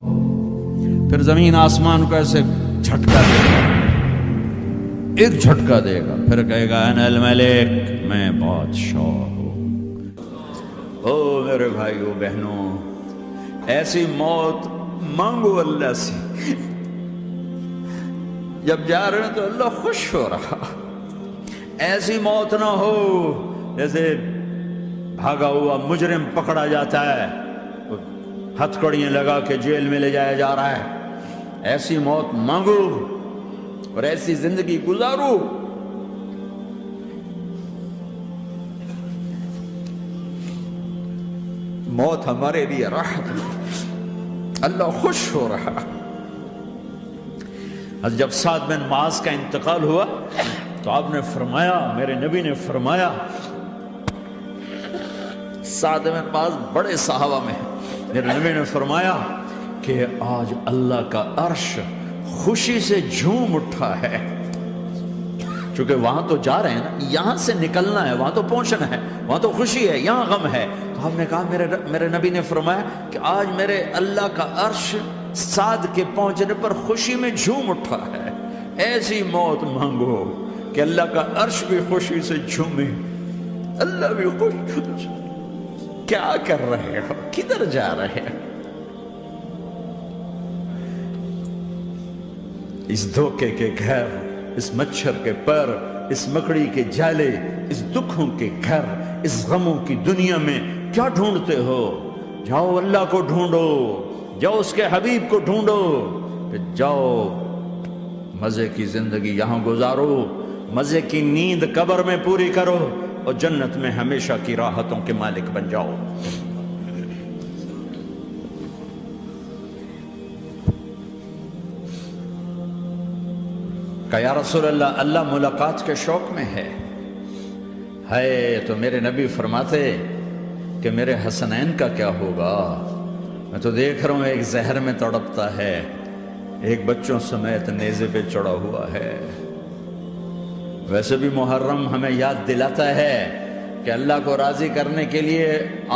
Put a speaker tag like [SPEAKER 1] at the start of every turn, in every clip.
[SPEAKER 1] پھر زمین آسمان کو ایسے جھٹکا دے گا، ایک جھٹکا دے گا، پھر کہے گا انا الملک، میں بادشاہ ہوں۔ او میرے بھائیو بہنوں، ایسی موت مانگو اللہ سے۔ جب جا رہے ہیں تو اللہ خوش ہو رہا، ایسی موت نہ ہو جیسے بھاگا ہوا مجرم پکڑا جاتا ہے، ہتھکڑیاں لگا کے جیل میں لے جایا جا رہا ہے۔ ایسی موت مانگو اور ایسی زندگی گزارو۔ موت ہمارے لیے راحت ہے، اللہ خوش ہو رہا۔ جب سعد بن معاذ کا انتقال ہوا تو آپ نے فرمایا، میرے نبی نے فرمایا، سعد بن معاذ بڑے صحابہ میں ہیں، میرے نبی نے فرمایا کہ آج اللہ کا عرش خوشی سے جھوم اٹھا ہے، چونکہ وہاں تو جا رہے ہیں نا، یہاں سے نکلنا ہے، وہاں تو پہنچنا ہے، وہاں تو خوشی ہے، یہاں غم ہے۔ تو ہم نے کہا، میرے نبی نے فرمایا کہ آج میرے اللہ کا عرش سعد کے پہنچنے پر خوشی میں جھوم اٹھا ہے۔ ایسی موت مانگو کہ اللہ کا عرش بھی خوشی سے جھومے، اللہ بھی خوش۔ کیا کر رہے ہو؟ کدھر جا رہے ہو؟ اس دھوکے کے گھر، اس مچھر کے پر، اس مکڑی کے جالے، اس دکھوں کے گھر، اس غموں کی دنیا میں کیا ڈھونڈتے ہو؟ جاؤ اللہ کو ڈھونڈو، جاؤ اس کے حبیب کو ڈھونڈو، کہ جاؤ مزے کی زندگی یہاں گزارو، مزے کی نیند قبر میں پوری کرو، اور جنت میں ہمیشہ کی راحتوں کے مالک بن جاؤ۔ کہ یا رسول اللہ، اللہ ملاقات کے شوق میں ہے۔ تو میرے نبی فرماتے کہ میرے حسنین کا کیا ہوگا؟ میں تو دیکھ رہا ہوں ایک زہر میں تڑپتا ہے، ایک بچوں سمیت نیزے پہ چڑھا ہوا ہے۔ ویسے بھی محرم ہمیں یاد دلاتا ہے کہ اللہ کو راضی کرنے کے لیے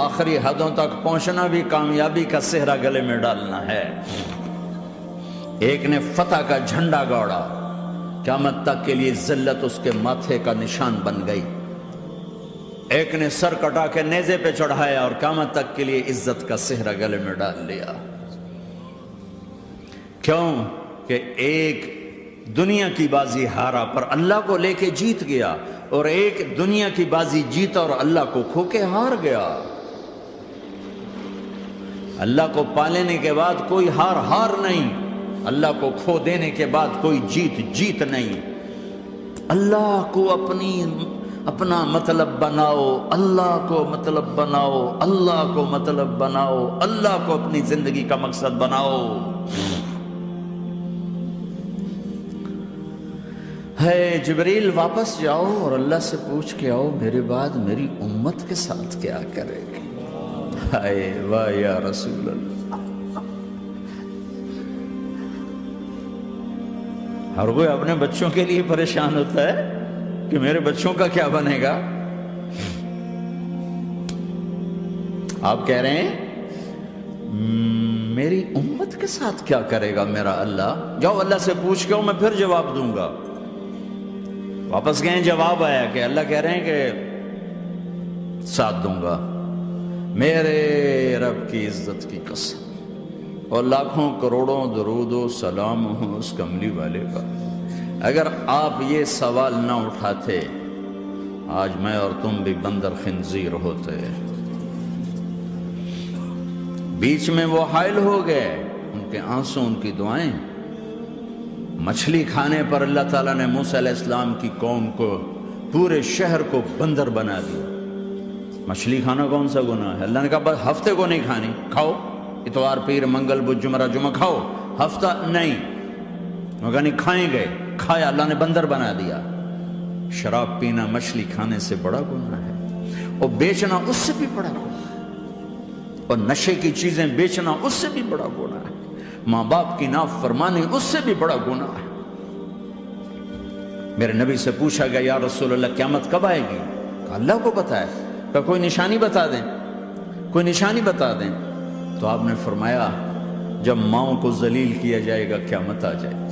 [SPEAKER 1] آخری حدوں تک پہنچنا بھی کامیابی کا صحرا گلے میں ڈالنا ہے۔ ایک نے فتح کا جھنڈا گاڑا، قیامت تک کے لیے ذلت اس کے ماتھے کا نشان بن گئی۔ ایک نے سر کٹا کے نیزے پہ چڑھایا اور قیامت تک کے لیے عزت کا صحرا گلے میں ڈال لیا۔ کیوں کہ ایک دنیا کی بازی ہارا پر اللہ کو لے کے جیت گیا، اور ایک دنیا کی بازی جیتا اور اللہ کو کھو کے ہار گیا۔ اللہ کو پا لینے کے بعد کوئی ہار نہیں، اللہ کو کھو دینے کے بعد کوئی جیت نہیں۔ اللہ کو اپنا مطلب بناؤ، اللہ کو مطلب بناؤ، اللہ کو مطلب بناؤ، اللہ کو اپنی زندگی کا مقصد بناؤ۔ جبریل واپس جاؤ اور اللہ سے پوچھ کے آؤ، میرے بعد میری امت کے ساتھ کیا کرے گی؟ واہ یا رسول اللہ۔ ہر کوئی اپنے بچوں کے لیے پریشان ہوتا ہے کہ میرے بچوں کا کیا بنے گا۔ آپ کہہ رہے ہیں میری امت کے ساتھ کیا کرے گا میرا اللہ؟ جاؤ اللہ سے پوچھ کے میں پھر جواب دوں گا۔ واپس گئے، جواب آیا کہ اللہ کہہ رہے ہیں کہ ساتھ دوں گا، میرے رب کی عزت کی قسم، اور لاکھوں کروڑوں درود و سلام ہوں اس کملی والے کا۔ اگر آپ یہ سوال نہ اٹھاتے، آج میں اور تم بھی بندر خنزیر ہوتے۔ بیچ میں وہ حائل ہو گئے، ان کے آنسو، ان کی دعائیں۔ مچھلی کھانے پر اللہ تعالیٰ نے موسیٰ علیہ السلام کی قوم کو، پورے شہر کو بندر بنا دیا۔ مچھلی کھانا کون سا گناہ ہے؟ اللہ نے کہا بس ہفتے کو نہیں کھانی، کھاؤ، اتوار پیر منگل بدھ جمعہ جمعہ کھاؤ، ہفتہ نہیں۔ مگر نہیں کھائیں گے، کھایا، اللہ نے بندر بنا دیا۔ شراب پینا مچھلی کھانے سے بڑا گناہ ہے، اور بیچنا اس سے بھی بڑا گناہ ہے، اور نشے کی چیزیں بیچنا اس سے بھی بڑا گناہ ہے، ماں باپ کی نافرمانی اس سے بھی بڑا گناہ ہے۔ میرے نبی سے پوچھا گیا یا رسول اللہ قیامت کب آئے گی؟ کہا اللہ کو پتہ ہے۔ کہا کوئی نشانی بتا دیں، کوئی نشانی بتا دیں۔ تو آپ نے فرمایا جب ماؤں کو ذلیل کیا جائے گا قیامت آ جائے گی۔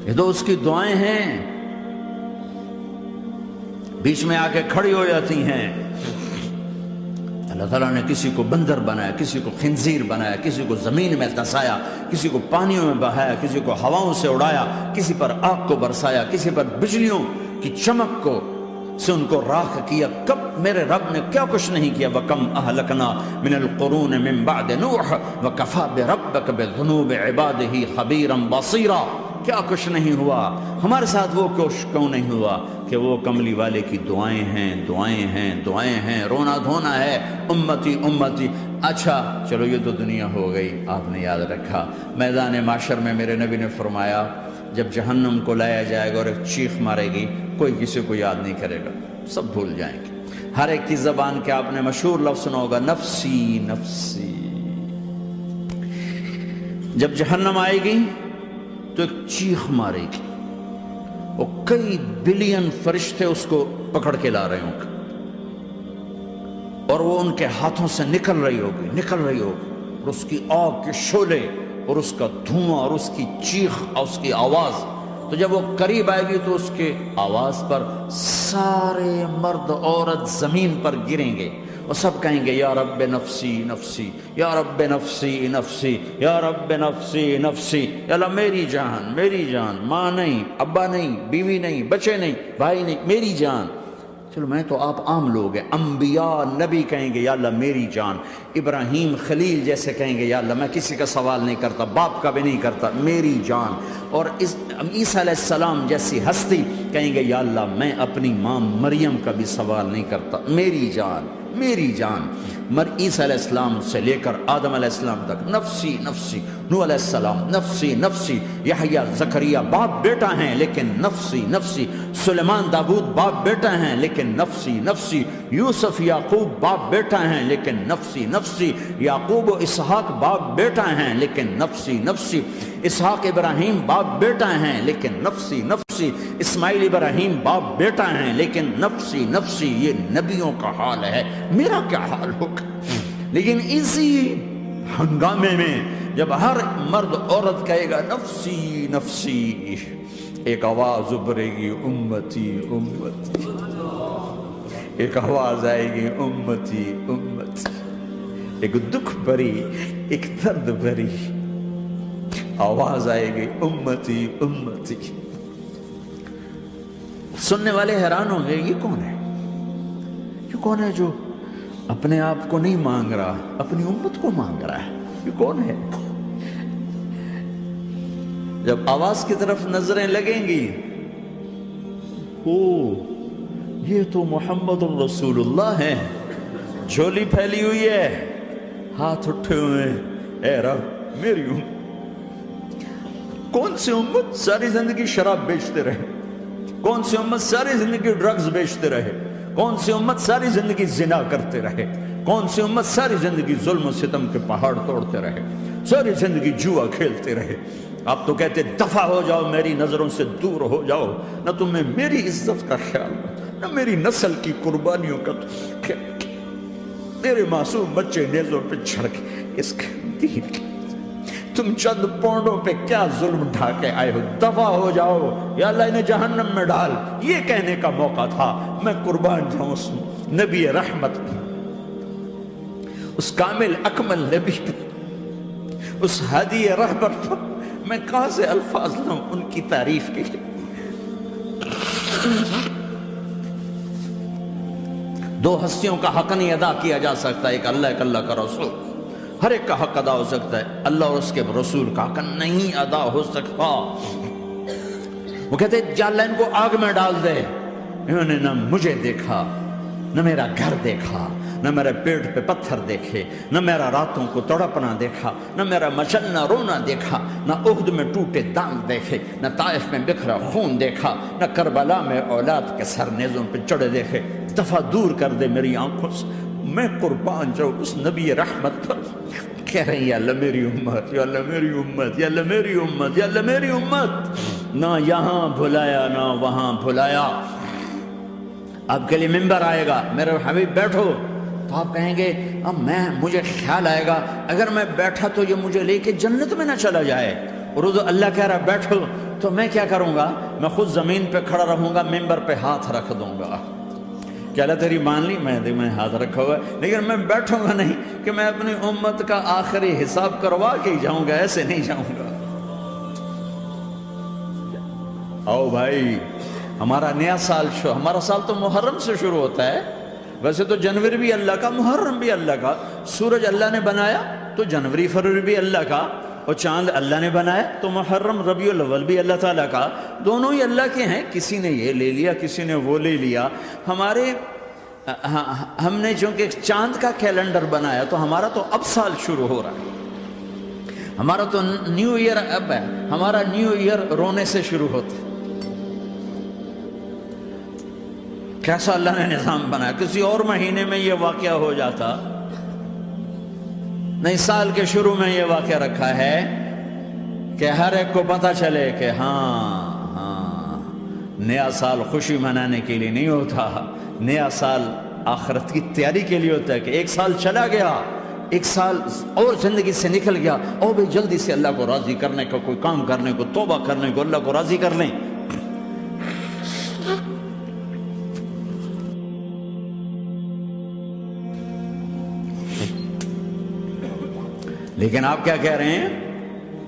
[SPEAKER 1] یہ تو اس کی دعائیں ہیں، بیچ میں آ کے کھڑی ہو جاتی ہیں۔ اللہ تعالیٰ نے کسی کو بندر بنایا، کسی کو خنزیر بنایا، کسی کو زمین میں دھسایا، کسی کو پانیوں میں بہایا، کسی کو ہواؤں سے اڑایا، کسی پر آگ کو برسایا، کسی پر بجلیوں کی چمک کو سے ان کو راکھ کیا۔ کب میرے رب نے کیا کچھ نہیں کیا۔ وَكَمْ أَهْلَكْنَا مِنَ الْقُرُونِ مِن بَعْدِ نُوحٍ وَكَفَىٰ بِرَبِّكَ بِذُنُوبِ عِبَادِهِ خَبِيرًا بَصِيرًا۔ کیا کچھ نہیں ہوا ہمارے ساتھ، وہ کچھ کیوں نہیں ہوا کہ وہ کملی والے کی دعائیں ہیں، دعائیں ہیں، دعائیں ہیں، رونا دھونا ہے، امتی امتی۔ اچھا چلو یہ تو دنیا ہو گئی، آپ نے یاد رکھا میدان معاشر میں میرے نبی نے فرمایا جب جہنم کو لایا جائے گا اور ایک چیخ مارے گی، کوئی کسی کو یاد نہیں کرے گا، سب بھول جائیں گے۔ ہر ایک کی زبان کے آپ نے مشہور لفظ سنا ہوگا، نفسی نفسی۔ جب جہنم آئے گی تو ایک چیخ مارے گی، اور کئی بلین فرشتے اس کو پکڑ کے لا رہے ہوں گے، اور وہ ان کے ہاتھوں سے نکل رہی ہوگی، اور اس کی آگ کے شعلے اور اس کا دھواں اور اس کی چیخ اور اس کی آواز۔ تو جب وہ قریب آئے گی تو اس کے آواز پر سارے مرد عورت زمین پر گریں گے اور سب کہیں گے یا رب نفسی نفسی، یا رب نفسی نفسی، یا رب نفسی نفسی۔ یا اللہ میری جان، میری جان، ماں نہیں، ابا نہیں، بیوی نہیں، بچے نہیں، بھائی نہیں، میری جان۔ چلو میں تو آپ عام لوگ ہیں، انبیاء نبی کہیں گے یا اللہ میری جان، ابراہیم خلیل جیسے کہیں گے یا اللہ میں کسی کا سوال نہیں کرتا، باپ کا بھی نہیں کرتا، میری جان۔ اور عیسیٰ علیہ السلام جیسی ہستی کہیں گے یا اللہ میں اپنی ماں مریم کا بھی سوال نہیں کرتا، میری جان، میری جان۔ عیسیٰ علیہ السلام سے لے کر آدم علیہ السلام تک نفسی نفسی، نوح علیہ السلام نفسی نفسی، یحییٰ زکریا باپ بیٹا ہیں لیکن نفسی نفسی، سلیمان داؤد باپ بیٹا ہیں لیکن نفسی نفسی، یوسف یعقوب باپ بیٹا ہیں لیکن نفسی نفسی، یعقوب و اسحاق باپ بیٹا ہیں لیکن نفسی نفسی، اسحاق ابراہیم باپ بیٹا ہیں لیکن نفسی نفسی، اسماعیل ابراہیم باپ بیٹا ہیں لیکن نفسی نفسی۔ یہ نبیوں کا حال ہے، میرا کیا حال ہوگا؟ لیکن اسی ہنگامے میں جب ہر مرد عورت کہے گا نفسی نفسی، ایک آواز ابھرے گی امتی امتی، ایک آواز آئے گی امتی امتی، ایک دکھ بھری، ایک درد بھری آواز آئے گی امتی امتی۔ سننے والے حیران ہوں گے یہ کون ہے، یہ کون ہے جو اپنے آپ کو نہیں مانگ رہا، اپنی امت کو مانگ رہا ہے، یہ کون ہے؟ جب آواز کی طرف نظریں لگیں گی، او یہ تو محمد الرسول اللہ ہے، جھولی پھیلی ہوئی ہے، ہاتھ اٹھے ہوئے ہیں، اے رب میری امت۔ کون سی امت ساری زندگی شراب بیچتے رہے، کون سی امت ساری زندگی ڈرگز بیچتے رہے، کون سی امت ساری زندگی زنا کرتے رہے، کون سی امت ساری زندگی ظلم و ستم کے پہاڑ توڑتے رہے، ساری زندگی جوا کھیلتے رہے۔ آپ تو کہتے دفع ہو جاؤ، میری نظروں سے دور ہو جاؤ، نہ تمہیں میری عزت کا خیال، نہ میری نسل کی قربانیوں کا خیال، میرے معصوم بچے نیزوں پہ چڑھ کے اس دین کے تم چند پونڈوں پہ کیا ظلم ڈھا کے آئے ہو، دفع ہو جاؤ یا اللہ انہیں جہنم میں ڈال۔ یہ کہنے کا موقع تھا، میں قربان جاؤں اس نبی رحمت پہ، اس کامل اکمل نبی پہ، اس ہادی رہبر پر۔ میں کہاں سے الفاظ لاؤں ان کی تعریف کے لیے؟ دو ہستیوں کا حق نہیں ادا کیا جا سکتا، ایک اللہ، ایک اللہ کا رسول۔ ہر ایک کا حق ادا ہو سکتا ہے، اللہ اور اس کے رسول کا حق نہیں ادا ہو سکتا۔ وہ کہتے جا اللہ ان کو آگ میں ڈال دے۔ انہوں نے نہ مجھے دیکھا، نہ میرا گھر دیکھا، نہ میرے پیٹ پہ پتھر دیکھے، نہ میرا راتوں کو تڑپنا دیکھا، نہ میرا مچلنا رونا دیکھا، نہ احد میں ٹوٹے دانت دیکھے، نہ طائف میں بکھرا خون دیکھا، نہ کربلا میں اولاد کے سر نیزوں پہ چڑھے دیکھے۔ دفعہ دور کر دے میری آنکھوں سے، میں قربان جاؤں اس نبی رحمت پر۔ کہہ رہے ہیں یا اللہ میری امت، یا اللہ میری امت، یا اللہ میری امت، یا اللہ میری امت۔ نہ یہاں بھلایا نہ وہاں بھلایا، آپ کے لیے ممبر آئے گا، میرے حبیب بیٹھو، تو آپ کہیں گے اب مجھے خیال آئے گا اگر میں بیٹھا تو یہ مجھے لے کے جنت میں نہ چلا جائے، اور اللہ کہہ رہا بیٹھو، تو میں کیا کروں گا؟ میں خود زمین پہ کھڑا رہوں گا، ممبر پہ ہاتھ رکھ دوں گا کہ اللہ تیری مان لی، میں ہاتھ رکھا ہوا ہے، لیکن میں بیٹھوں گا نہیں کہ میں اپنی امت کا آخری حساب کروا کے ہی جاؤں گا، ایسے نہیں جاؤں گا۔ آؤ بھائی، ہمارا نیا سال ہمارا سال تو محرم سے شروع ہوتا ہے، ویسے تو جنوری بھی اللہ کا، محرم بھی اللہ کا، سورج اللہ نے بنایا تو جنوری فروری بھی اللہ کا، اور چاند اللہ نے بنایا تو محرم ربیع الاول بھی اللہ تعالیٰ کا، دونوں ہی اللہ کے ہیں، کسی نے یہ لے لیا کسی نے وہ لے لیا۔ ہم نے چونکہ چاند کا کیلنڈر بنایا تو ہمارا تو اب سال شروع ہو رہا ہے، ہمارا تو نیو ایئر اب ہے، ہمارا نیو ایئر رونے سے شروع ہوتا ہے۔ کیسا اللہ نے نظام بنایا، کسی اور مہینے میں یہ واقعہ ہو جاتا، نہیں، سال کے شروع میں یہ واقعہ رکھا ہے کہ ہر ایک کو پتہ چلے کہ ہاں نیا سال خوشی منانے کے لیے نہیں ہوتا، نیا سال آخرت کی تیاری کے لیے ہوتا ہے، کہ ایک سال چلا گیا، ایک سال اور زندگی سے نکل گیا، اور بھی جلدی سے اللہ کو راضی کرنے کا کوئی کام کرنے کو، توبہ کرنے کو، اللہ کو راضی کر لیں۔ لیکن آپ کیا کہہ رہے ہیں؟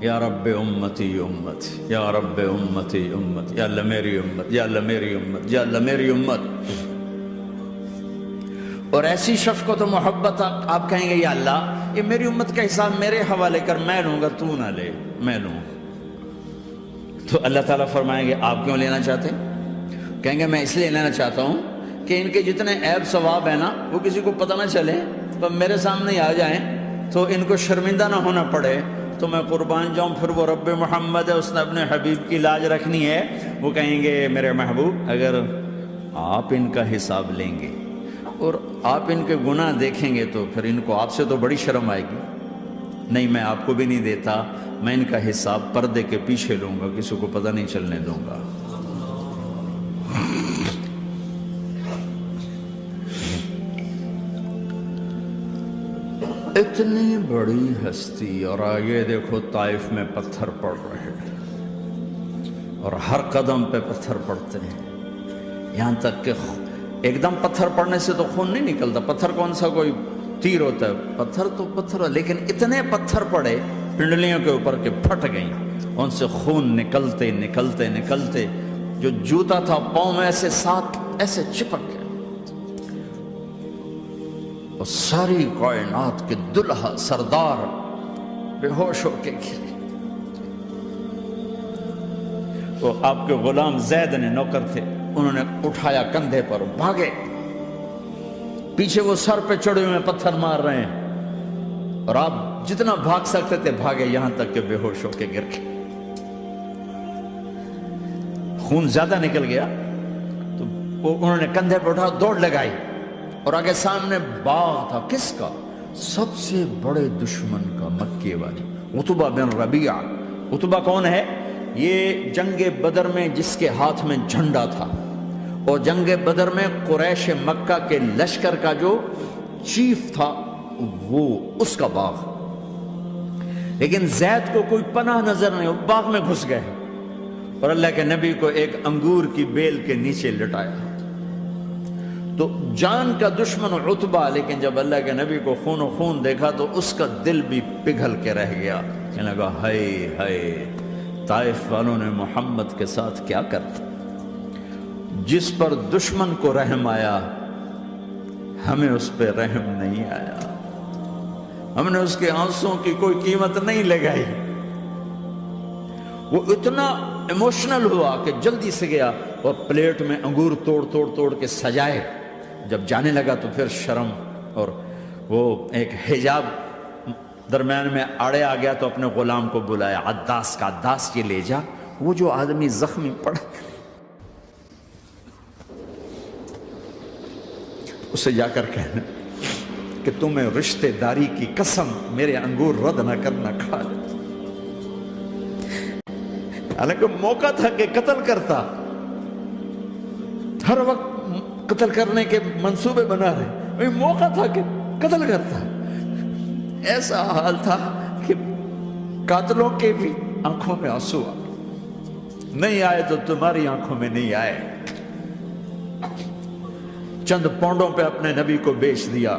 [SPEAKER 1] یا رب امتی امتی، یا رب امتی امتی، یا اللہ میری امت، یا اللہ میری امت، یا اللہ میری امت۔ اور ایسی شفقت و محبت آپ کہیں گے یا اللہ یہ میری امت کا حساب میرے حوالے کر، میں لوں گا، تو نہ لے، میں لوں۔ تو اللہ تعالیٰ فرمائیں گے آپ کیوں لینا چاہتے ہیں؟ کہیں گے میں اس لیے لینا چاہتا ہوں کہ ان کے جتنے عیب ثواب ہیں نا وہ کسی کو پتہ نہ چلے، تو میرے سامنے ہی آ جائیں تو ان کو شرمندہ نہ ہونا پڑے، تو میں قربان جاؤں۔ پھر وہ رب محمد ہے، اس نے اپنے حبیب کی لاج رکھنی ہے، وہ کہیں گے میرے محبوب اگر آپ ان کا حساب لیں گے اور آپ ان کے گناہ دیکھیں گے تو پھر ان کو آپ سے تو بڑی شرم آئے گی، نہیں میں آپ کو بھی نہیں دیتا، میں ان کا حساب پردے کے پیچھے لوں گا، کسی کو پتہ نہیں چلنے دوں گا۔ اتنی بڑی ہستی، اور آگے دیکھو طائف میں پتھر پڑ رہے ہیں، اور ہر قدم پہ پتھر پڑتے ہیں، یہاں تک کہ ایک دم پتھر پڑنے سے تو خون نہیں نکلتا، پتھر کون سا کوئی تیر ہوتا ہے، پتھر تو پتھر، لیکن اتنے پتھر پڑے پنڈلیوں کے اوپر کہ پھٹ گئیں، ان سے خون نکلتے نکلتے نکلتے جو جوتا تھا پاؤں میں ایسے ساتھ ایسے چپک گیا، اور ساری کائنات کے دلہا سردار بے ہوش ہو کے گرے۔ وہ آپ کے غلام زید نے نوکر تھے، انہوں نے اٹھایا کندھے پر، بھاگے، پیچھے وہ سر پہ چڑھے ہوئے پتھر مار رہے ہیں، اور آپ جتنا بھاگ سکتے تھے بھاگے، یہاں تک کہ بے ہوش ہو کے گر گئے۔ خون زیادہ نکل گیا تو انہوں نے کندھے پہ اٹھا دوڑ لگائی، اور آگے سامنے باغ تھا، کس کا؟ سب سے بڑے دشمن کا، مکے والی، عتبہ بن ربیعہ۔ عتبہ کون ہے؟ یہ جنگ بدر میں جس کے ہاتھ میں جھنڈا تھا، اور جنگ بدر میں قریش مکہ کے لشکر کا جو چیف تھا وہ اس کا باغ، لیکن زید کو کوئی پناہ نظر نہیں، وہ باغ میں گھس گئے، اور اللہ کے نبی کو ایک انگور کی بیل کے نیچے لٹایا۔ تو جان کا دشمن عتبہ، لیکن جب اللہ کے نبی کو خون و خون دیکھا تو اس کا دل بھی پگھل کے رہ گیا، کہنے لگا ہائے ہائے، طائف والوں نے محمد کے ساتھ کیا کرتا، جس پر دشمن کو رحم آیا ہمیں اس پہ رحم نہیں آیا، ہم نے اس کے آنسوں کی کوئی قیمت نہیں لگائی۔ وہ اتنا ایموشنل ہوا کہ جلدی سے گیا اور پلیٹ میں انگور توڑ توڑ توڑ کے سجائے، جب جانے لگا تو پھر شرم اور وہ ایک حجاب درمیان میں آڑے آ گیا، تو اپنے غلام کو بلایا، عداس کا، عداس یہ لے جا وہ جو آدمی زخمی پڑا، اسے جا کر کہنا کہ تمہیں رشتے داری کی قسم میرے انگور رد نہ کرنا، کھا لے۔ حالانکہ موقع تھا کہ قتل کرتا، ہر وقت قتل کرنے کے منصوبے بنا رہے، موقع تھا کہ قتل کرتا۔ ایسا حال تھا کہ قاتلوں کے بھی آنکھوں میں آنسو آ نہیں آئے تو تمہاری آنکھوں میں نہیں آئے۔ چند پونڈوں پہ اپنے نبی کو بیچ دیا۔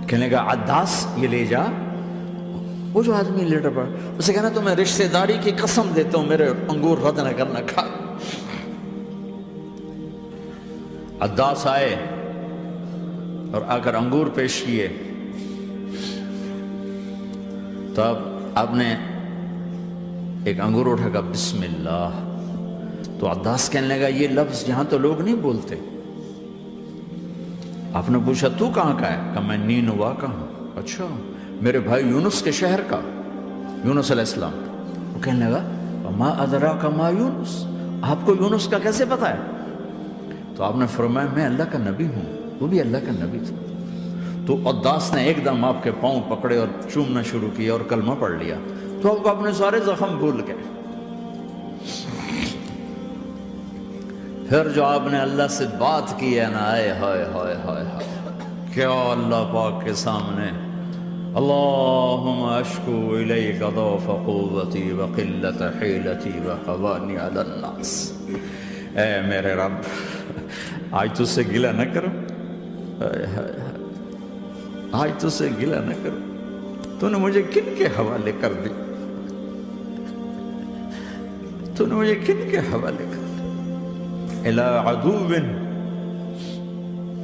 [SPEAKER 1] کہنے کا عداس یہ لے جا۔ وہ جو آدمی لیٹر پڑا اسے کہنا تو میں رشتہ داری کی قسم دیتا ہوں میرے انگور رد نہ کرنا، کھا۔ عداس آئے اور آ کر انگور پیش کیے، تو اب آپ نے ایک انگور اٹھا کر بسم اللہ۔ تو عداس کہنے لگا یہ لفظ یہاں تو لوگ نہیں بولتے۔ آپ نے پوچھا تو کہاں کا ہے؟ کہا میں نینوا کا ہوں۔ اچھا، میرے بھائی یونس کے شہر کا، یونس علیہ السلام۔ وہ کہنے لگا ما ادراک ما یونس، آپ کو یونس کا کیسے پتا ہے؟ تو آپ نے فرمایا میں اللہ کا نبی ہوں، وہ بھی اللہ کا نبی تھا۔ تو عداس نے ایک دم آپ کے پاؤں پکڑے اور چومنا شروع کیا اور کلمہ پڑھ لیا، تو آپ کو اپنے سارے زخم بھول گئے۔ پھر جو آپ نے اللہ سے بات کی ہے نا، آئے ہائے ہائے ہائے ہائے، کیا اللہ پاک کے سامنے اللہم اشکو الیک ضعف قوتی وقلت حیلتی وقوانی علی الناس۔ اے میرے رب، آج تجھ سے گلہ نہ کرو، آج تجھ سے گلہ نہ کرو، تو نے مجھے کن کے حوالے کر دی، تو نے مجھے کن کے حوالے کر دی؟ الی عدو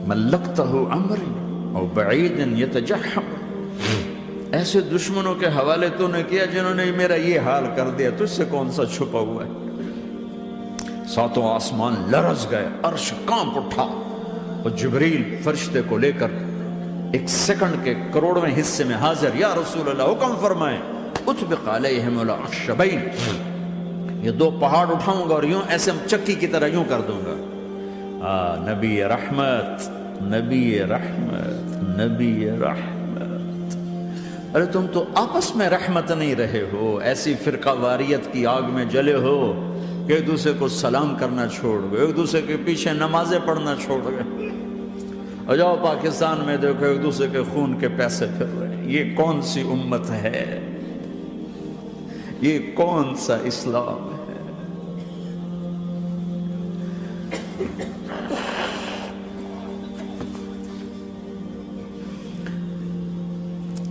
[SPEAKER 1] ملکتہ عمری او بعید یتجحم، ایسے دشمنوں کے حوالے تو نے کیا جنہوں نے میرا یہ حال کر دیا، تجھ سے کون سا چھپا ہوا ہے؟ ساتوں آسمان لرز گئے، عرش کانپ اٹھا، اور جبریل فرشتے کو لے کر ایک سیکنڈ کے کروڑویں حصے میں حاضر، یا رسول اللہ حکم فرمائیں اطبق علیہم الاخشبین، یہ دو پہاڑ اٹھاؤں گا اور یوں ایسے چکی کی طرح یوں کر دوں گا۔ نبی رحمت، نبی رحمت، نبی رحمت۔ ارے تم تو آپس میں رحمت نہیں رہے ہو، ایسی فرقہ واریت کی آگ میں جلے ہو کہ ایک دوسرے کو سلام کرنا چھوڑ گئے، ایک دوسرے کے پیچھے نمازیں پڑھنا چھوڑ گئے۔ اور جاؤ پاکستان میں دیکھو ایک دوسرے کے خون کے پیسے پھر رہے ہیں۔ یہ کون سی امت ہے؟ یہ کون سا اسلام ہے؟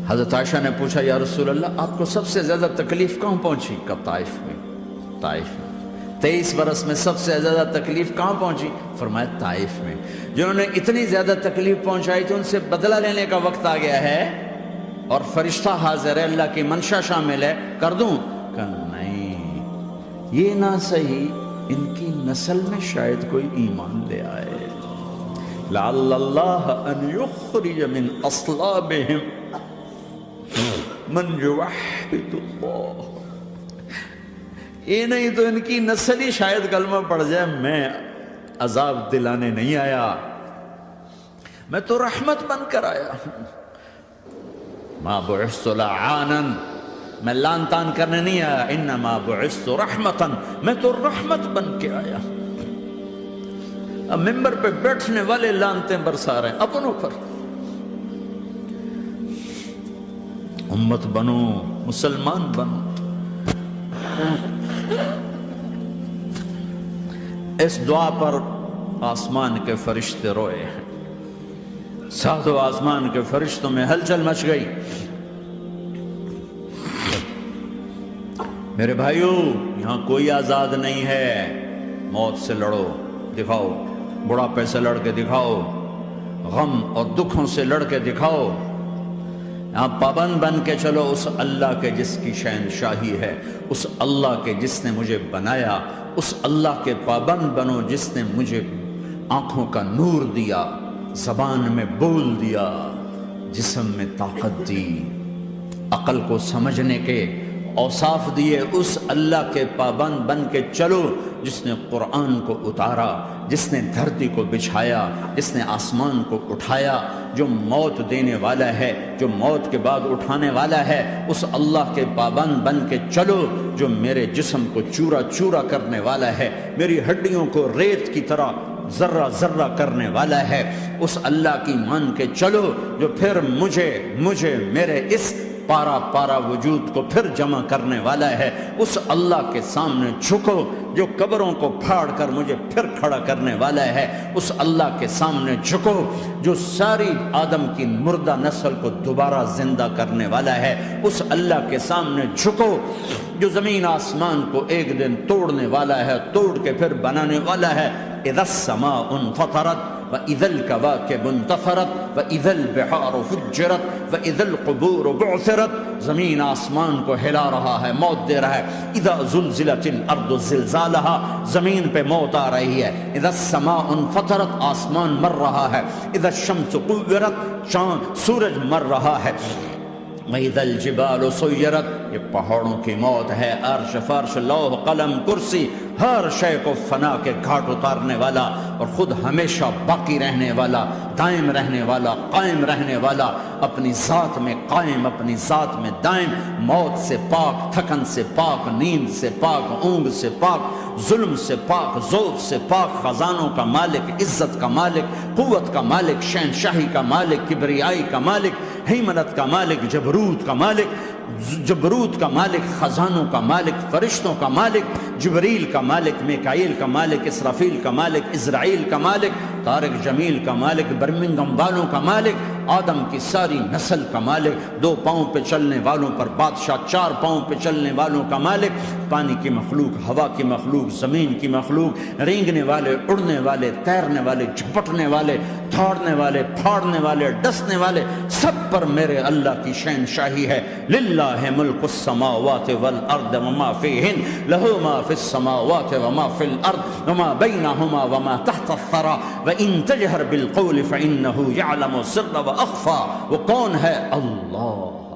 [SPEAKER 1] حضرت عائشہ نے پوچھا یا رسول اللہ آپ کو سب سے زیادہ تکلیف کہاں پہنچی؟ کہا طائف میں۔ طائف میں 23 برس میں سب سے زیادہ تکلیف کہاں پہنچی؟ فرمایا طائف میں۔ جنہوں نے اتنی زیادہ تکلیف پہنچائی تو ان سے بدلہ لینے کا وقت آ گیا ہے، اور فرشتہ حاضر ہے، اللہ کی منشا شامل ہے، کر دوں؟ کہا نہیں، یہ نہ صحیح، ان کی نسل میں شاید کوئی ایمان لے آئے، لعل اللہ ان یخرج من اصلابہم من یوحد اللہ، یہ نہیں تو ان کی نسل ہی شاید کلمہ پڑھ جائے۔ میں عذاب دلانے نہیں آیا، میں تو رحمت بن کر آیا ہوں۔ ما بعثت لعانا، میں لان تان کرنے نہیں آیا، انما بعثت رحمتا، میں تو رحمت بن کے آیا۔ اب ممبر پہ بیٹھنے والے لانتیں برسا رہے ہیں اپنوں پر۔ امت بنو، مسلمان بنو۔ اس دعا پر آسمان کے فرشتے روئے ہیں، ساتوں آسمان کے فرشتوں میں ہلچل مچ گئی۔ میرے بھائیو، یہاں کوئی آزاد نہیں ہے، موت سے لڑو، دکھاؤ، بڑھاپے سے لڑ کے دکھاؤ، غم اور دکھوں سے لڑ کے دکھاؤ، یہاں پابند بن کے چلو اس اللہ کے جس کی شہنشاہی ہے، اس اللہ کے جس نے مجھے بنایا، اس اللہ کے پابند بنو جس نے مجھے آنکھوں کا نور دیا، زبان میں بول دیا، جسم میں طاقت دی، عقل کو سمجھنے کے اوصاف دیے، اس اللہ کے پابند بن کے چلو جس نے قرآن کو اتارا، جس نے دھرتی کو بچھایا، جس نے آسمان کو اٹھایا، جو موت دینے والا ہے، جو موت کے بعد اٹھانے والا ہے، اس اللہ کے پابند بن کے چلو جو میرے جسم کو چورا چورا کرنے والا ہے، میری ہڈیوں کو ریت کی طرح ذرہ ذرہ کرنے والا ہے، اس اللہ کی مان کے چلو جو پھر مجھے میرے اس پارا پارا وجود کو پھر جمع کرنے والا ہے، اس اللہ کے سامنے جھکو جو قبروں کو پھاڑ کر مجھے پھر کھڑا کرنے والا ہے، اس اللہ کے سامنے جھکو جو ساری آدم کی مردہ نسل کو دوبارہ زندہ کرنے والا ہے، اس اللہ کے سامنے جھکو جو زمین آسمان کو ایک دن توڑنے والا ہے، توڑ کے پھر بنانے والا ہے۔ اذا السماء انفطرت وَإِذَا الْكَوَاكِبُ انتَثَرَتْ وَإِذَا الْبِحَارُ فُجِّرَتْ وَإِذَا الْقُبُورُ بُعْثِرَتْ، زمین آسمان کو ہلا رہا ہے، موت دے رہا ہے۔ اِذَا زُلْزِلَتِ الْأَرْضُ زِلْزَالَهَا، زمین پہ موت آ رہی ہے۔ اِذَا السَّمَاءُ انفطرت، آسمان مر رہا ہے۔ اِذَا الشَّمْسُ كُوِّرَتْ، سورج مر رہا ہے۔ وَإِذَا الْجِبَالُ سُيِّرَتْ، یہ پہاڑوں کی موت ہے۔ عرش فرش لوح قلم کرسی، ہر شے کو فنا کے گھاٹ اتارنے والا اور خود ہمیشہ باقی رہنے والا، دائم رہنے والا، قائم رہنے والا، اپنی ذات میں قائم، اپنی ذات میں دائم، موت سے پاک، تھکن سے پاک، نیند سے پاک، اونگ سے پاک، ظلم سے پاک، ذوق سے پاک، خزانوں کا مالک، عزت کا مالک، قوت کا مالک، شہنشاہی کا مالک، کبریائی کا مالک، ہیمنت کا مالک، جبروت کا مالک، خزانوں کا مالک، فرشتوں کا مالک، جبریل کا مالک، میکائیل کا مالک، اسرافیل کا مالک، اسرائیل کا مالک، طارق جمیل کا مالک، برمنگم والوں کا مالک، آدم کی ساری نسل کا مالک، 2 پاؤں پہ چلنے والوں پر بادشاہ، 4 پاؤں پہ چلنے والوں کا مالک، پانی کی مخلوق، ہوا کی مخلوق، زمین کی مخلوق، رینگنے والے، اڑنے والے، تیرنے والے، جھپٹنے والے، دھاڑنے والے، پھاڑنے والے، ڈسنے والے، سب پر میرے اللہ کی شہنشاہی ہے۔ للہ ملک السماوات والارض وما فیہن، لہ ما فی السماوات وما فی الارض وما بینہما وما تحت الثری وان تجہر بالقول فانہ یعلم السر واخفی۔ وہ کون ہے؟ اللہ۔